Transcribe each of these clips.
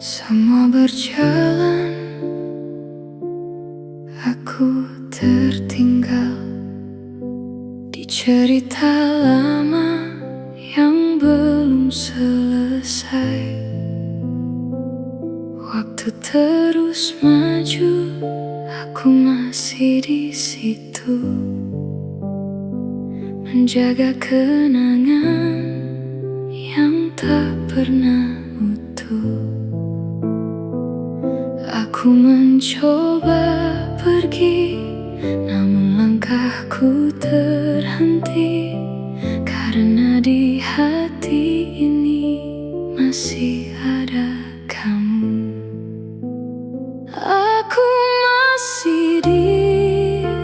Semua berjalan, aku tertinggal di cerita lama yang belum selesai. Waktu terus maju, aku masih di situ, menjaga kenangan yang tak pernah utuh. Aku mencoba pergi, namun langkahku terhenti, karena di hati ini masih ada kamu. Aku masih di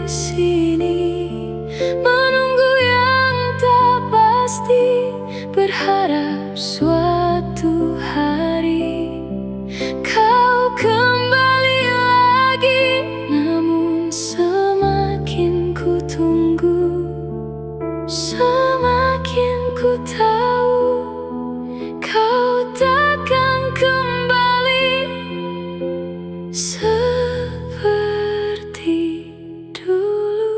sini, menunggu yang tak pasti, berharap suatu hari kau kembali lagi. Namun semakin ku tunggu, semakin ku tahu kau takkan kembali seperti dulu.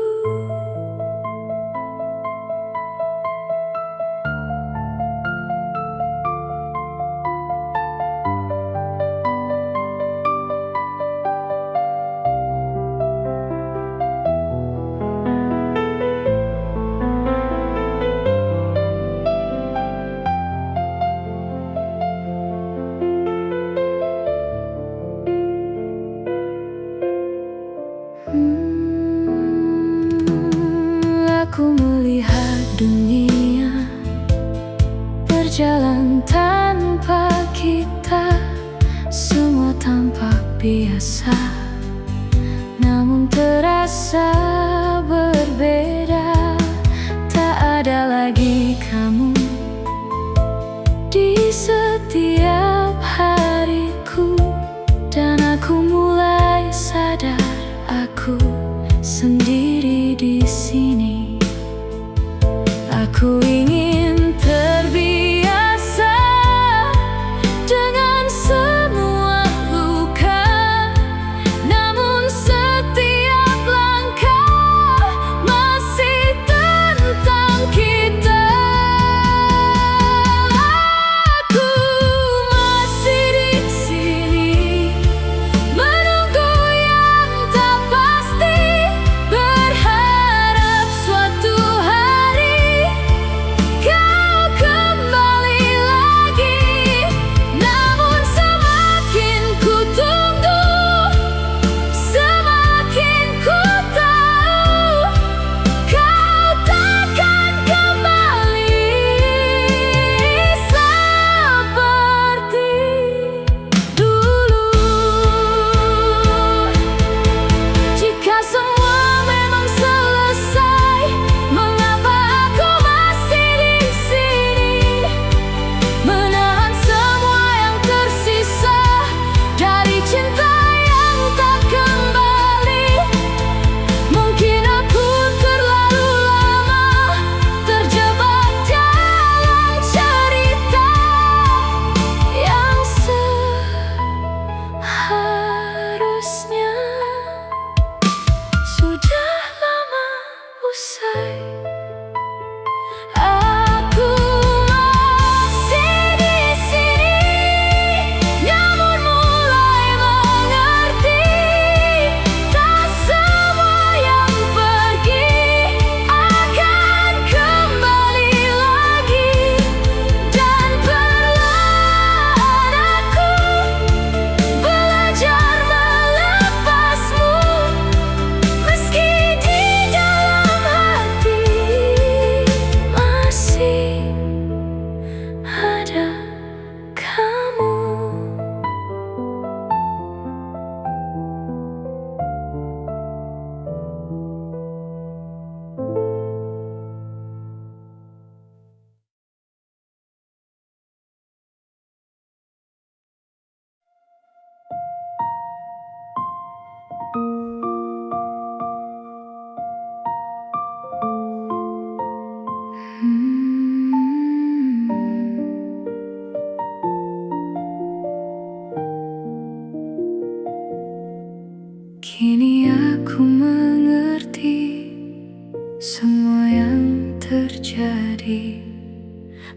Aku melihat dunia berjalan tanpa kita, semua tampak biasa, namun terasa berbeda. Tak ada lagi kamu di setiap hariku, dan aku mulai sadar aku sendiri di sini. Aku ingin terbiasa dengan semua luka, namun setiap langkah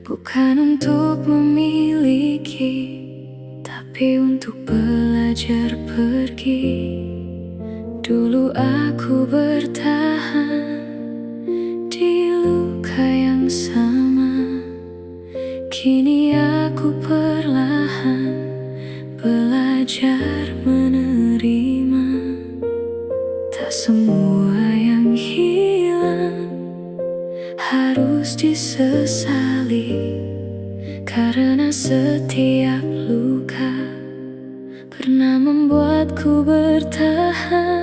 bukan untuk memiliki, tapi untuk belajar pergi. Dulu aku bertahan di luka yang sama, kini aku perlahan belajar menerima. Tak semua yang hilang harus disesali, karena setiap luka pernah membuatku bertahan.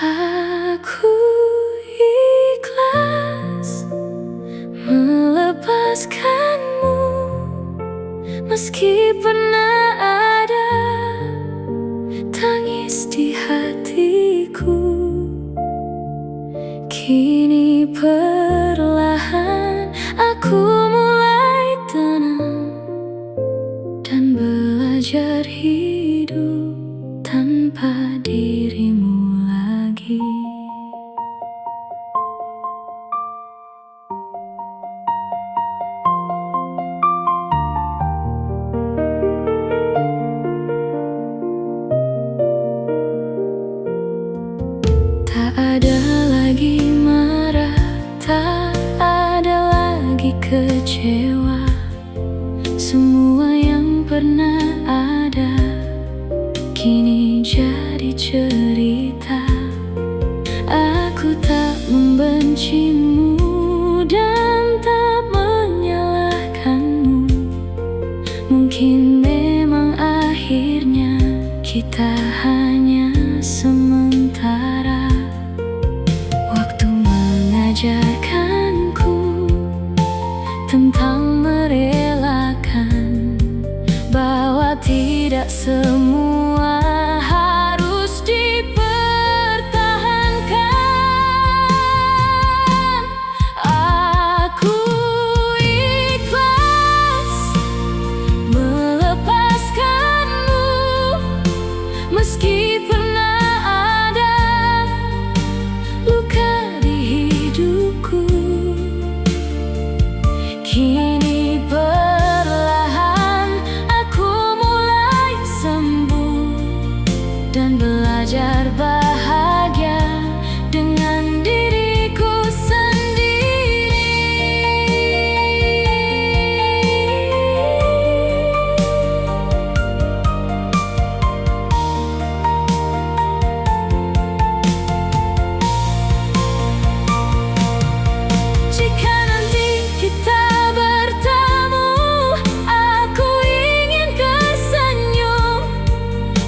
Aku ikhlas melepaskanmu, meski pernah ada tangis di hatiku. Kini perlahan aku mulai tenang dan belajar hidup tanpa dirimu lagi. Tak ada lagi marah, tak ada lagi kecewa. Semua yang pernah ada kini jadi cerita. Aku tak membencimu dan tak menyalahkanmu. Mungkin memang akhirnya kita hanya sementara. Waktu mengajarkanku tentang merelakan, bahwa tidak semua harus dipertahankan. Aku ikhlas melepaskanmu, meski pernah ada luka di hidupku. Kini perlahan aku mulai sembuh dan belajar bahagia dengan diriku sendiri. Jika nanti kita bertemu, aku ingin tersenyum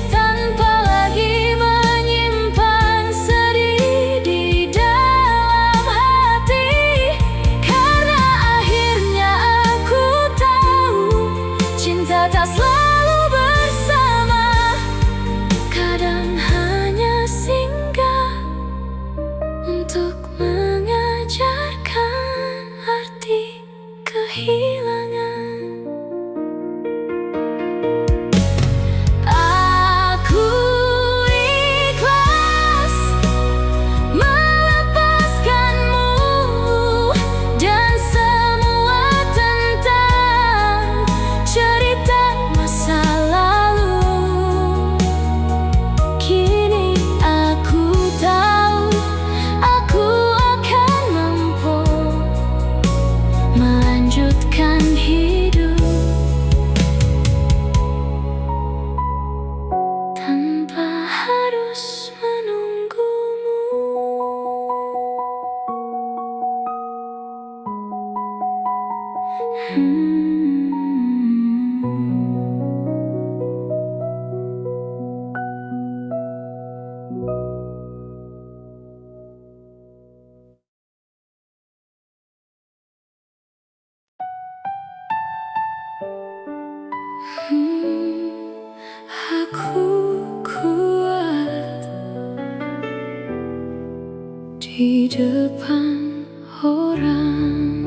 tanpa lagi menyimpan sedih di dalam hati. Karena akhirnya aku tahu cinta tak selalu bersama, kadang hanya singgah untuk mengajarkan arti kehilangan. Aku ikhlas melepaskanmu dan semua tentang cerita masa lalu. Kini aku tahu aku akan mampu melanjutkan hidup tanpa harus menunggumu. Aku kuat di depan orang,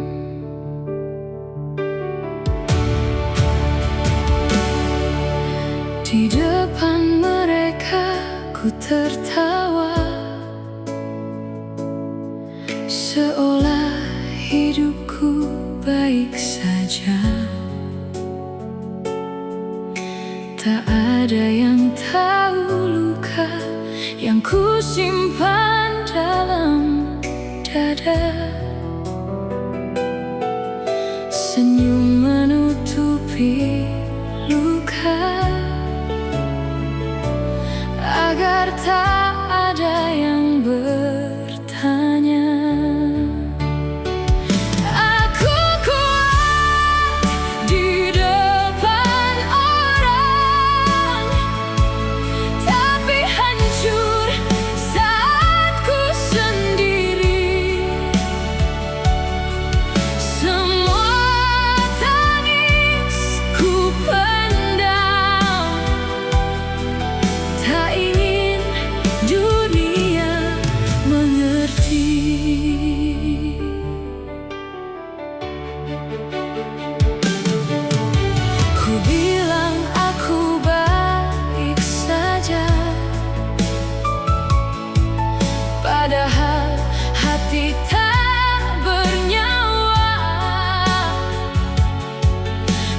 di depan mereka ku tertawa, seolah hidup hidupku baik saja. Tak ada yang tahu luka yang ku simpan dalam dada. Senyum menutupi luka agar tak ada yang bertanya. Aku kuat di depan orang, tapi hancur saat ku sendiri. Semua tangis ku pendam, tak ingin dunia mengerti. Ku bilang aku baik saja, padahal hati tak bernyawa.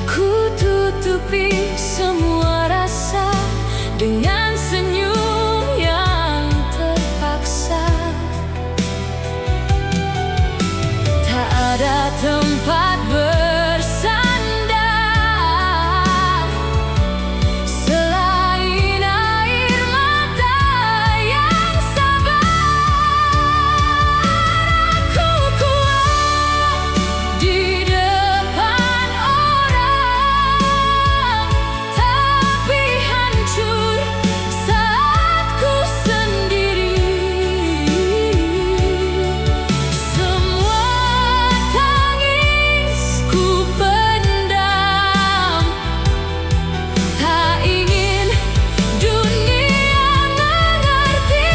Ku tutupi semua rasa dengan senyum yang terpaksa. Tak ada tempat bersandar selain air mata yang sabar. Aku kuat di depan orang, tapi hancur saat ku sendiri. Semua tangis ku pendam, tak ingin dunia mengerti.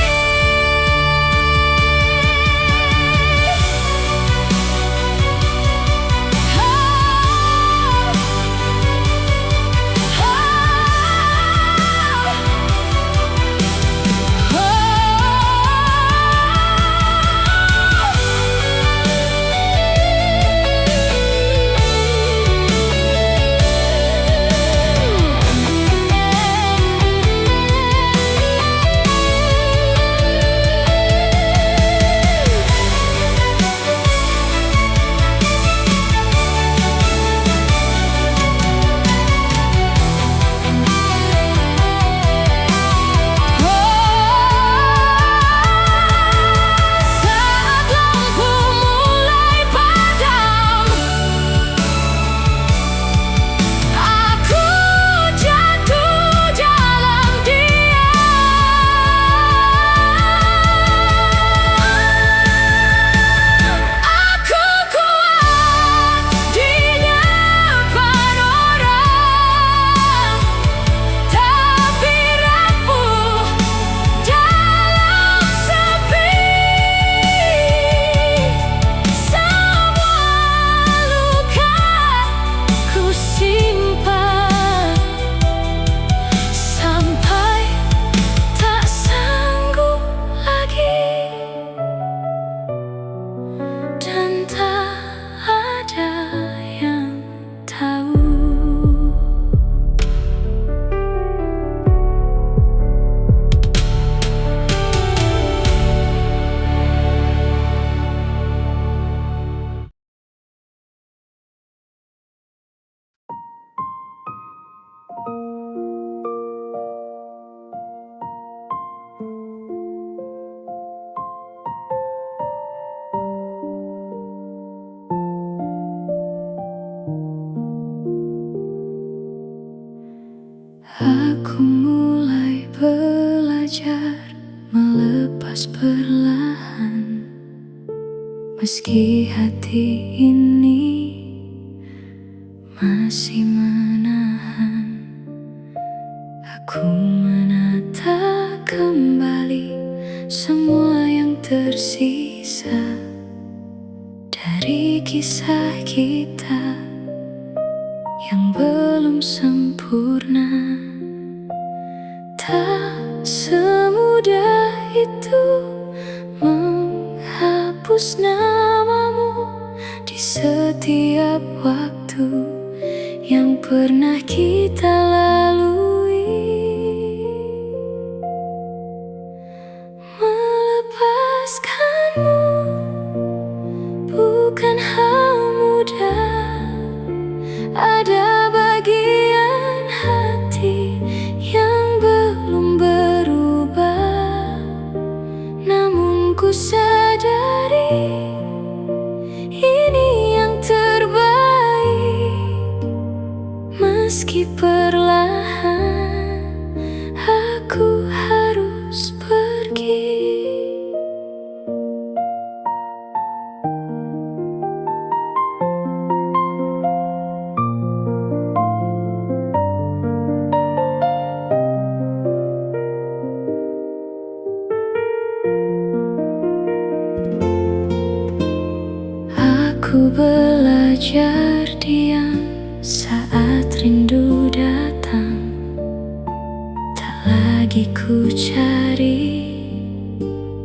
Saat lampu mulai padam, aku jatuh dalam diam. Aku kuat di depan orang, tapi rapuh dalam sepi. Semua luka ku simpan sampai tak sanggup lagi, dan tak ada yang tahu. Aku mulai belajar melepas perlahan, meski hati ini masih menahan. Aku menata kembali semua yang tersisa dari kisah kita yang belum sempurna. Tak semudah itu menghapus namamu di di setiap waktu yang pernah kita lalui. Melepaskanmu bukan hal mudah. Ada bagian hati yang belum berubah, namun ku sadari ini yang terbaik. Meski perlahan aku harus pergi. Aku belajar diam saat rindu datang. Tak lagi ku cari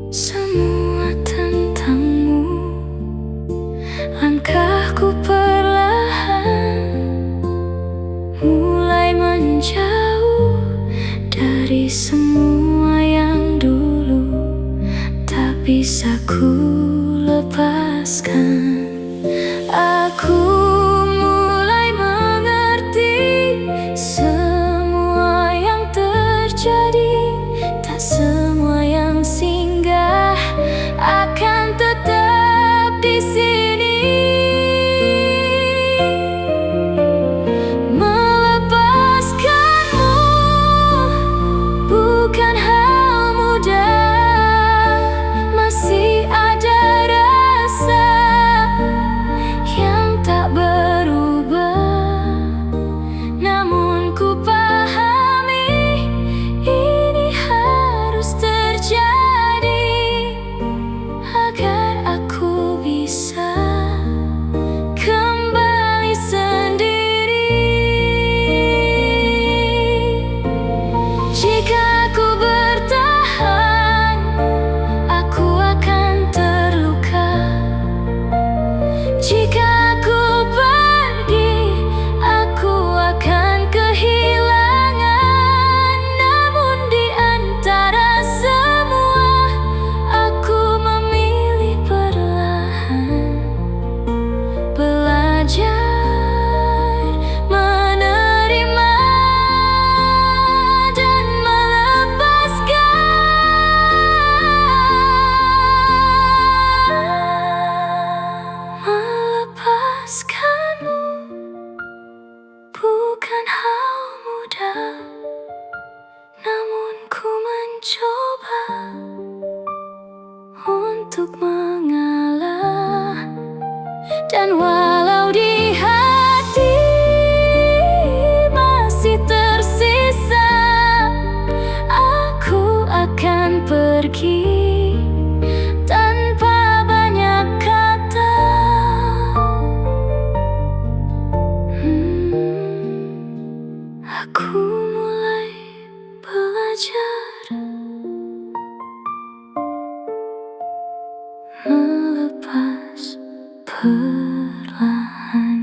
semua tentangmu. Langkahku perlahan mulai menjauh dari semua yang dulu tak bisa ku lepaskan. Aku mulai mengerti semua yang terjadi. Tak semua yang singgah akan tetap di sini. Melepaskanmu bukan hal mudah. Masih ada rasa yang tak berubah, namun ku pahami ini harus terjadi agar aku bisa kembali sendiri. Jika aku bertahan, aku akan terluka. Jika aku pergi, aku akan kehilangan. Namun di antara semua, aku memilih perlahan belajar menerima dan melepaskanmu bukan hal mudah, namun ku mencoba untuk mengalah. Dan walau di hati masih tersisa, aku akan pergi tanpa banyak kata. Aku mulai belajar melepas perlahan.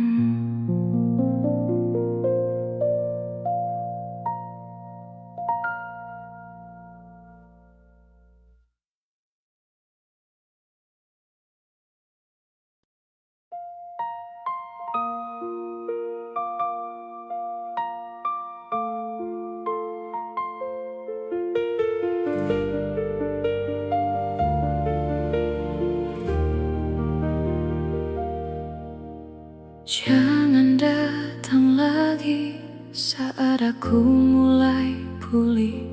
Jangan datang lagi saat aku mulai pulih.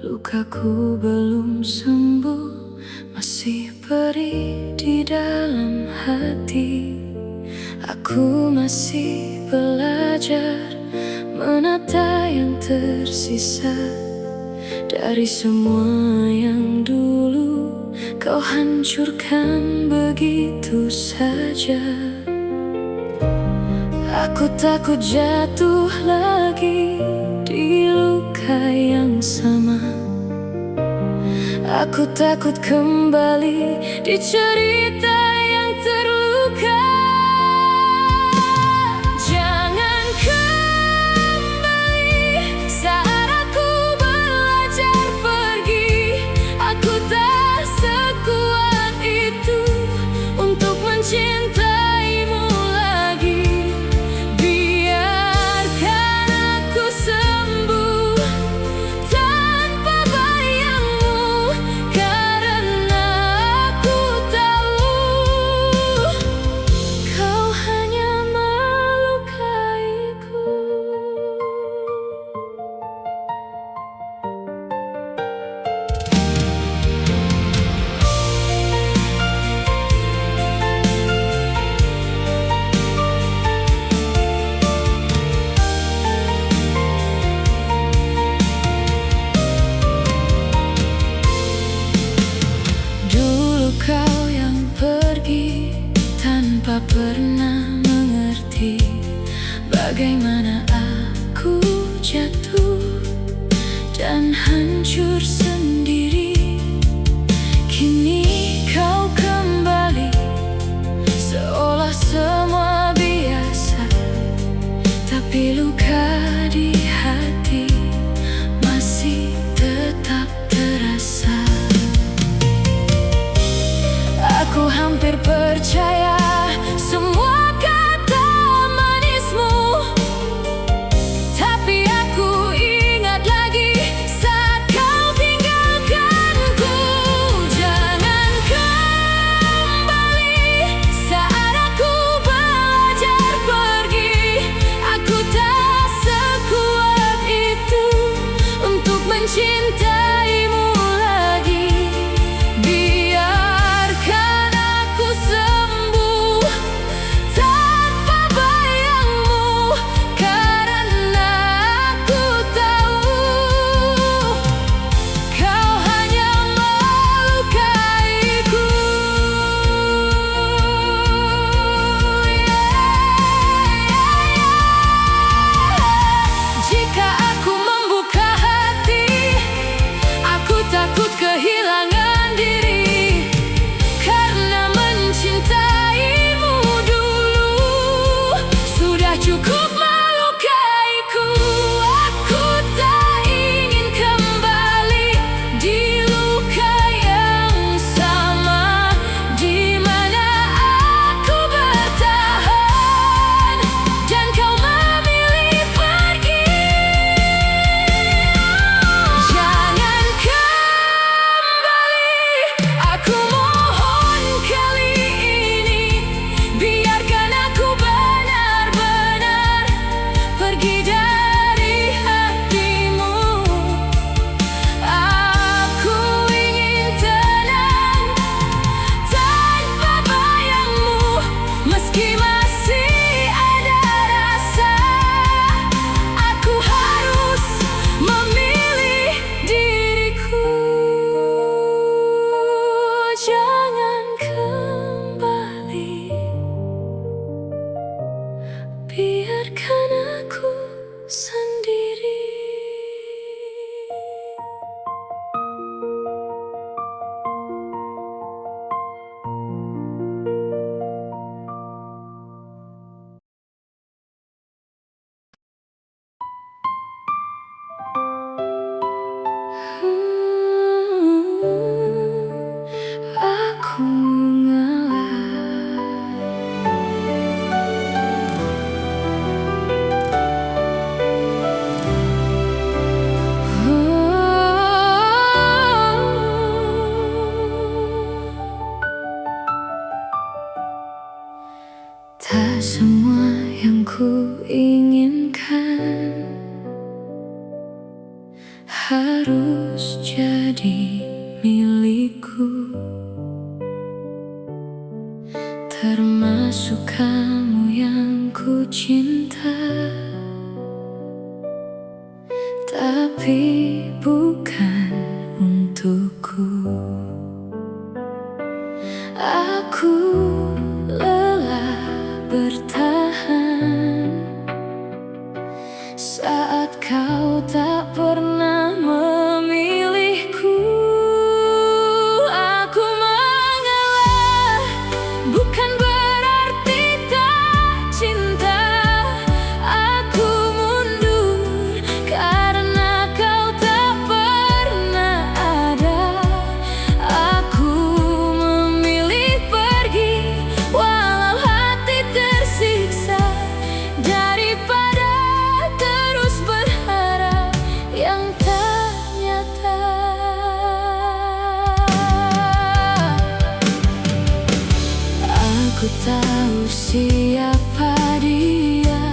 Lukaku belum sembuh, masih perih di dalam hati. Aku masih belajar menata yang tersisa dari semua yang dulu kau hancurkan begitu saja. Aku takut jatuh lagi di luka yang sama. Aku takut kembali di cerita yang terluka. tak pernah mengerti bagaimana aku jatuh dan hancur sendiri. Kini kau kembali, seolah semua biasa, tapi luka di hati masih tetap terasa. Aku hampir percaya semua kata manismu, tapi aku ingat lagi saat kau tinggalkanku. Jangan kembali saat aku belajar pergi. Aku tak sekuat itu untuk mencintaimu lagi. Biarkan aku sembuh tanpa bayangmu, karena aku tahu kau hanya melukaiku. Jika aku membuka hati, aku takut kehilangan diri, karena mencintaimu dulu sudah cukup melukaiku. Aku tak ingin kembali di luka yang sama, di mana aku bertahan dan kau memilih pergi. Jangan kembali, aku mohon kali ini. Biarkan aku benar-benar pergi dari hatimu. Aku ingin tenang tanpa bayangmu, meski masih ada rasa. Aku harus memilih diriku. Jangan kembali, biarkan aku sendiri. Aku tak semua yang ku inginkan harus jadi milikku, termasuk kamu yang ku cinta. Tapi bukan untukku. Aku lelah bertahan saat kau tak pernah memilihku. Aku mengalah bukan berarti tak cinta. Aku mundur karena kau tak pernah ada. Aku memilih pergi walau hati tersiksa, daripada terus berharap yang tak nyata. Aku tahu siapa dia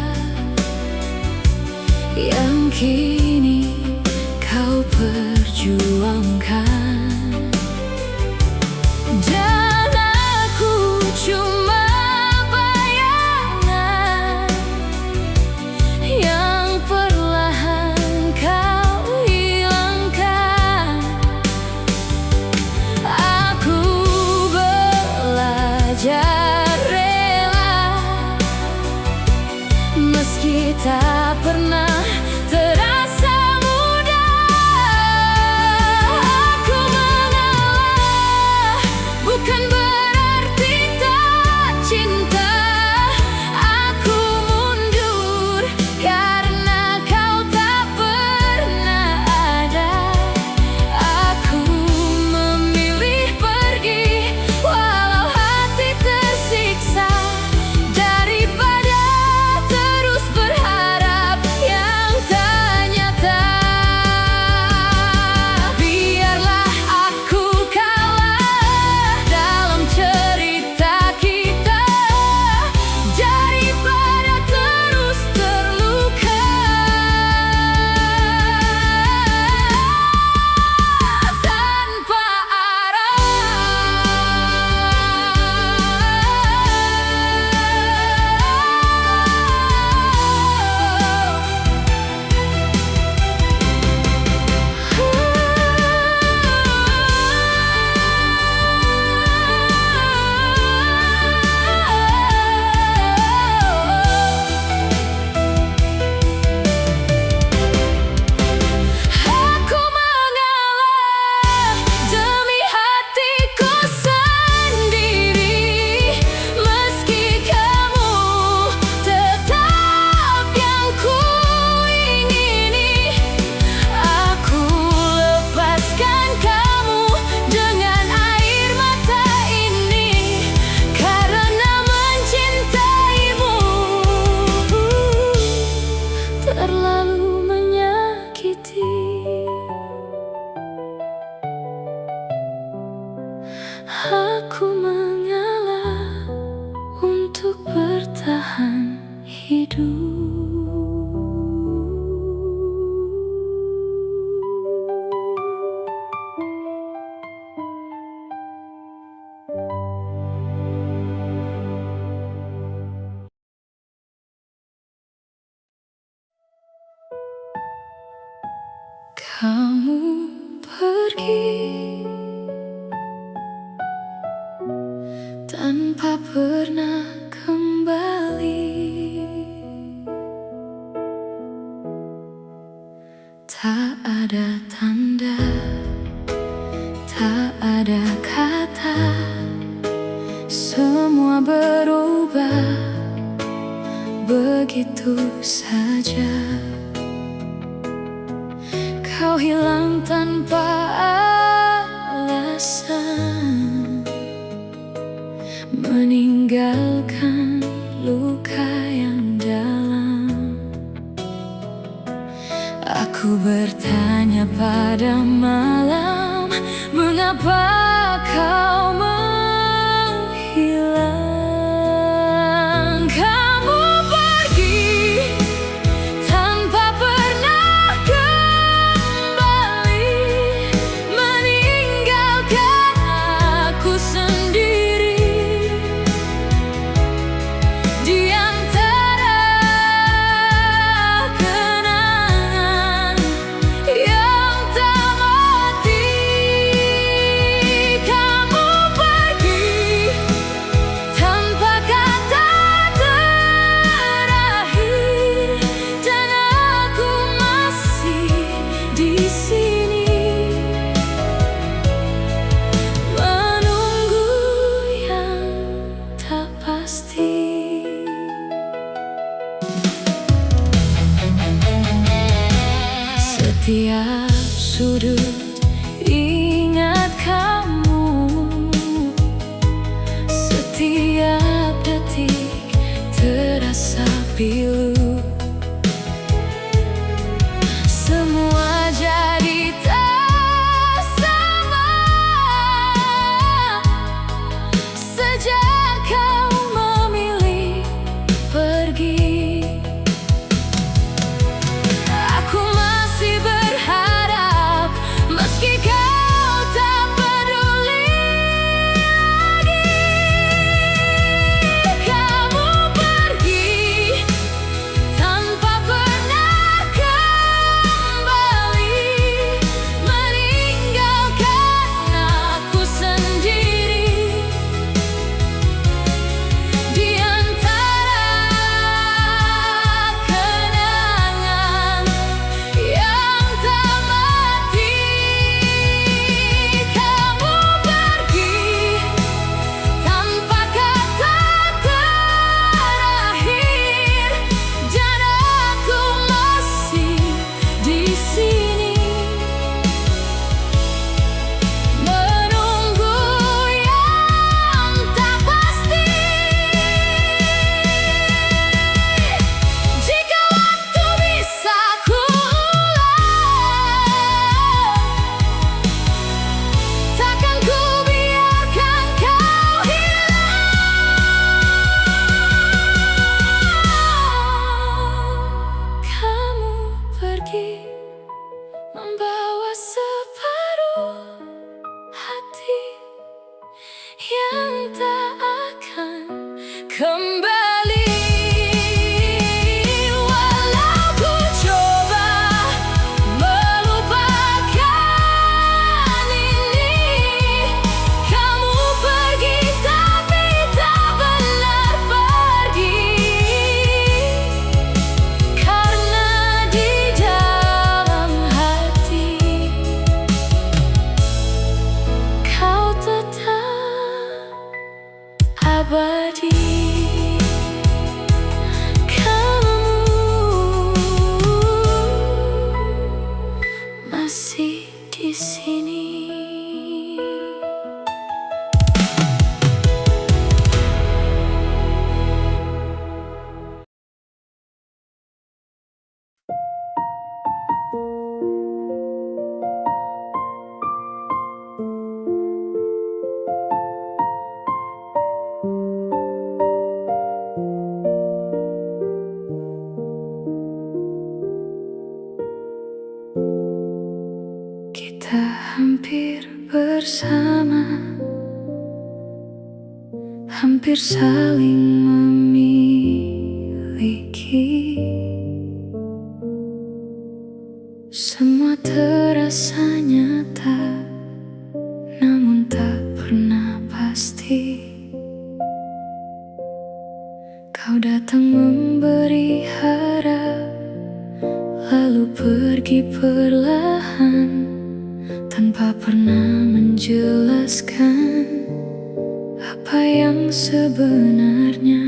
yang kini kau perjuangkan, dan aku cuma bayangan yang perlahan kau hilangkan. Aku belajar rela bertahan hidup. Kamu pergi tanpa pernah kembali. Tak ada tanda, tak ada kata, semua berubah begitu saja. Kau hilang tanpa alasan, meninggalkan luka yang dalam. Aku bertanya pada malam, mengapa kau menghilang? Kamu pergi tanpa pernah kembali, meninggalkan aku sendiri di antara kenangan yang tak mati. Kamu pergi tanpa kata terakhir, dan aku masih di sini menunggu yang tak pasti. Setiap sudut ingat kamu, setiap detik terasa pilu. Semua jadi tak sama sejak kau memilih pergi. Aku masih berharap, meski kau tak peduli lagi. Kamu pergi bersama, hampir saling memiliki. Semua terasa nyata, namun tak pernah pasti. Kau datang memberi harap, lalu pergi perlahan, tanpa pernah menjelaskan apa yang sebenarnya.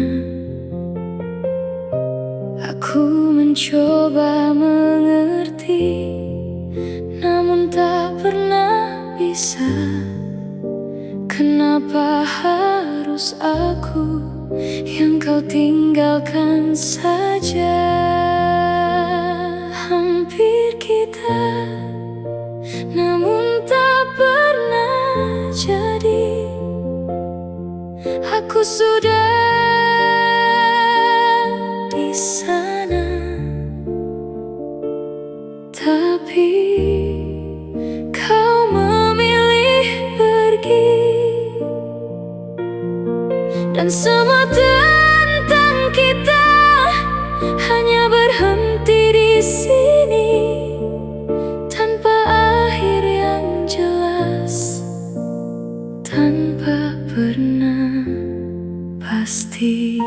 Aku mencoba mengerti, namun tak pernah bisa. Kenapa harus aku yang kau tinggalkan saja? Hampir kita, namun tak pernah jadi. Aku sudah di sana, tapi kau memilih pergi. Dan semua tentang kita hanya berhenti di sini, tanpa akhir yang jelas, tanpa pernah pasti.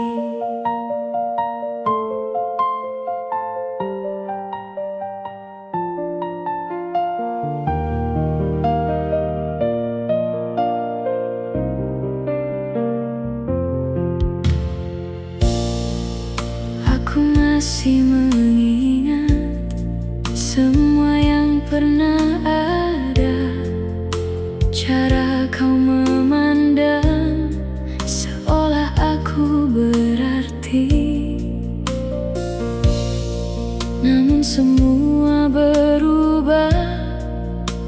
Aku masih mengingat semua yang pernah ada. Cara kau memandang seolah aku berarti. Namun semua berubah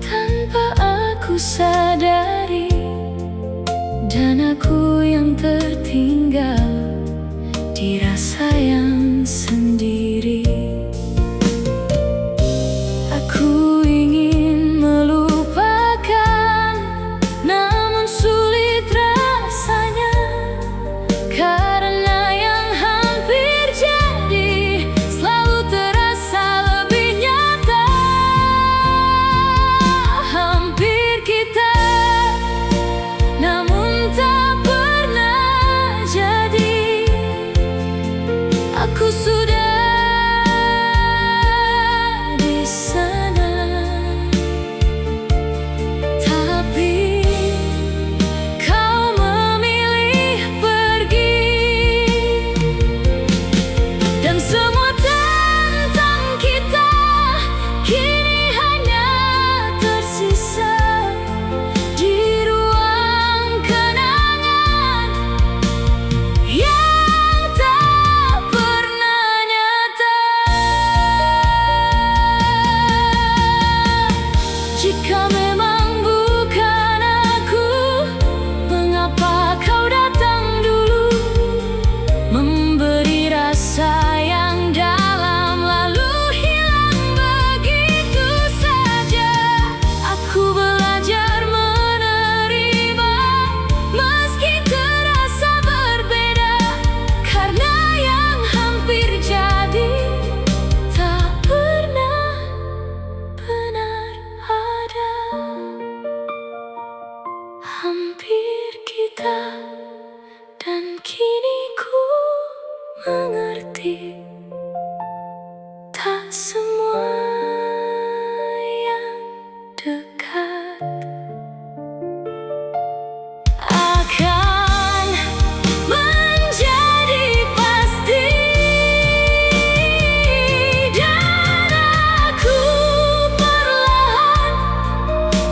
tanpa aku sadari. Dan aku yang tertinggal dirasa yang sendiri. Aku ingin melupakan, namun sulit rasanya. Karena yang hampir jadi selalu terasa lebih nyata. Hampir kita, namun tak pernah jadi. Aku sudah di sana, tapi kau memilih pergi. Dan semua tentang kita kini hanya tersisa di ruang kenangan yang tak pernah nyata. Jika memang bukan aku, mengapa kau datang dulu, memberi rasa yang dalam lalu hilang begitu saja. Aku belajar menerima meski terasa berbeda, karena yang hampir jadi tak pernah benar ada. Hampir kita, dan kini ku mengerti, tak semua yang dekat akan menjadi pasti. Dan aku perlahan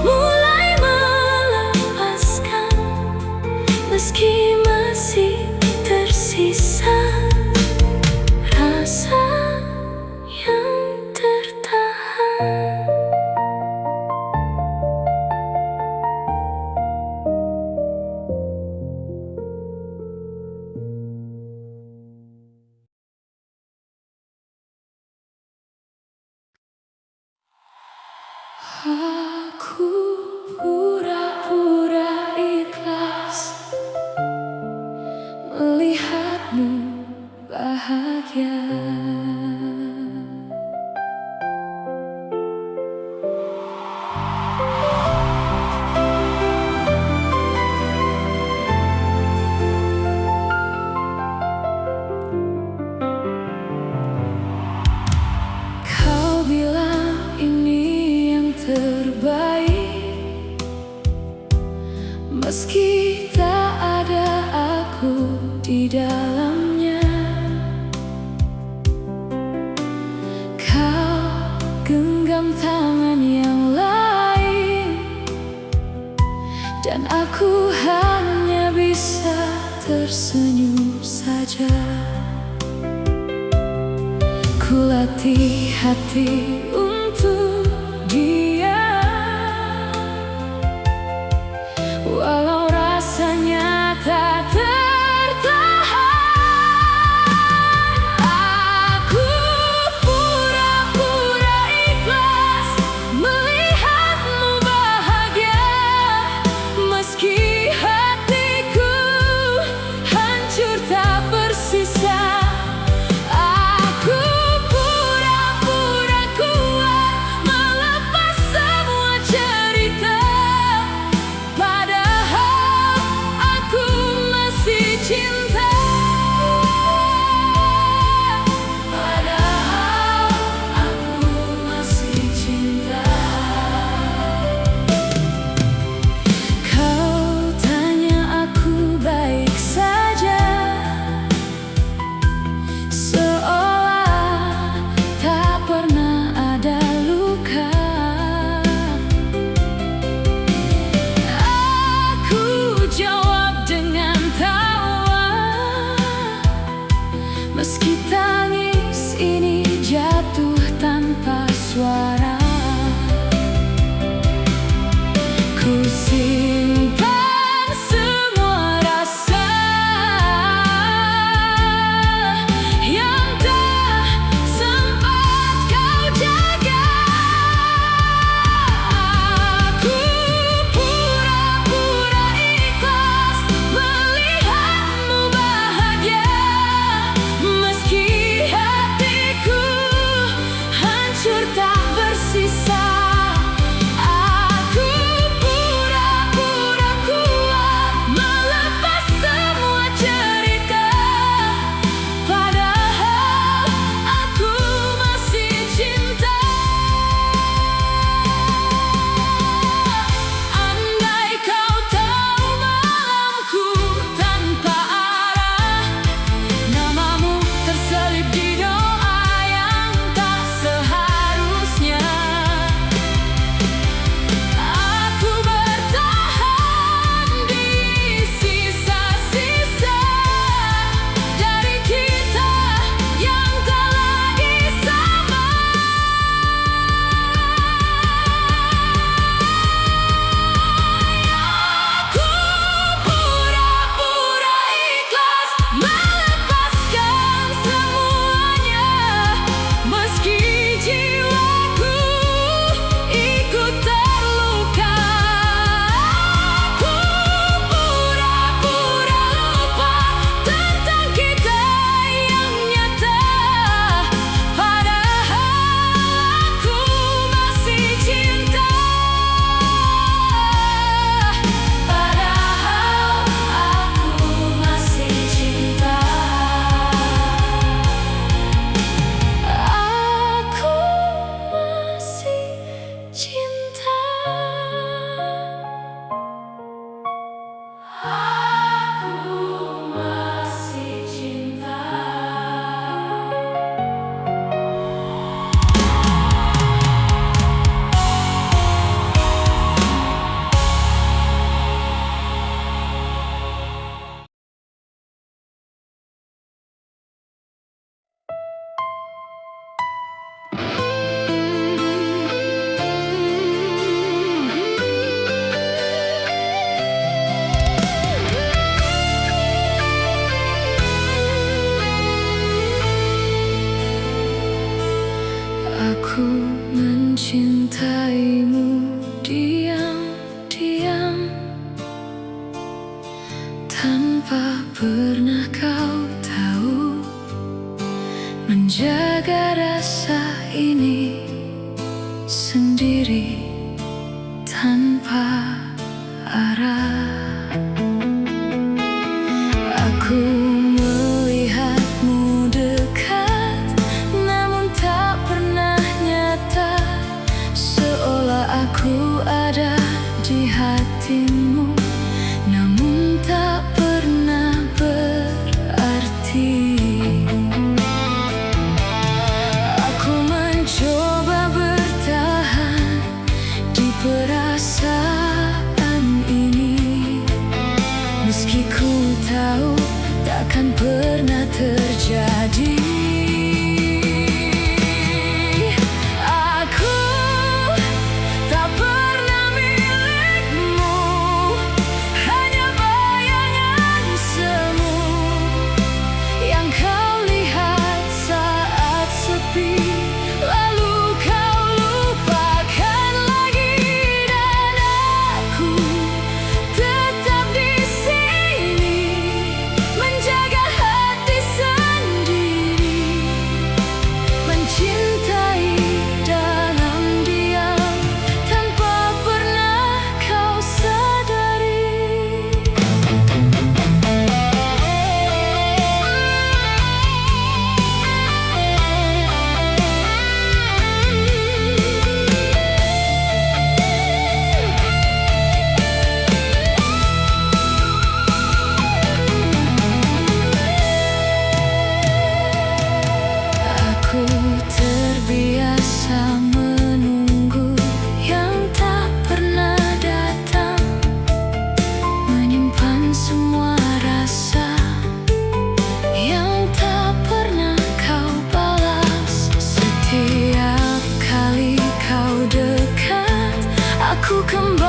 mulai melepaskan, meski masih tersisa rasa yang tertahan. Aku pura bahagia. Kau bilang ini yang terbaik, meski tak ada aku di dalamnya. Kau genggam tangan yang lain, dan aku hanya bisa tersenyum saja. Ku latih hati untuk dia, walau rasanya tak tertahan. Aku pura-pura ikhlas melihatmu bahagia, meski hatiku hancur tak bersisa. Meski tangis ini jatuh tanpa suara, ku simpan semua rasa yang tak sempat kau jaga. Aku pura-pura ikhlas melihatmu bahagia, meski hatiku hancur tak bersisa. Aku pura-pura kuat melepas semua cerita, padahal aku masih cinta. Andai kau tahu malamku tanpa arah, namamu terselip di doa yang tak seharusnya. Aku bertahan di sisa-sisa dari kita yang tak lagi sama. Aku pura-pura ikhlas melepaskan semuanya, meski jiwaku ikut terluka. Aku pura-pura lupa tentang kita yang nyata, padahal aku masih cinta. Padahal aku masih cinta. Aku masih cinta. Aku masih cinta. Aku mencintaimu diam-diam, tanpa pernah kau tahu. menjaga rasa ini sendiri tanpa arah. Aku melihatmu dekat, namun tak pernah nyata, seolah aku ada di hatimu, namun tak pernah berarti. Aku mencoba bertahan di perasaan ini, meski ku tahu takkan pernah terjadi. Aku tak pernah milikmu, hanya bayangan semu yang kau lihat saat sepi, lalu kau lupakan lagi. Dan aku tetap di sini, menjaga hati sendiri, mencintai dalam diam tanpa pernah kau sadari. Aku terbiasa menunggu yang tak pernah datang, menyimpan semua rasa yang tak pernah kau balas. Setiap kali kau dekat, aku kembali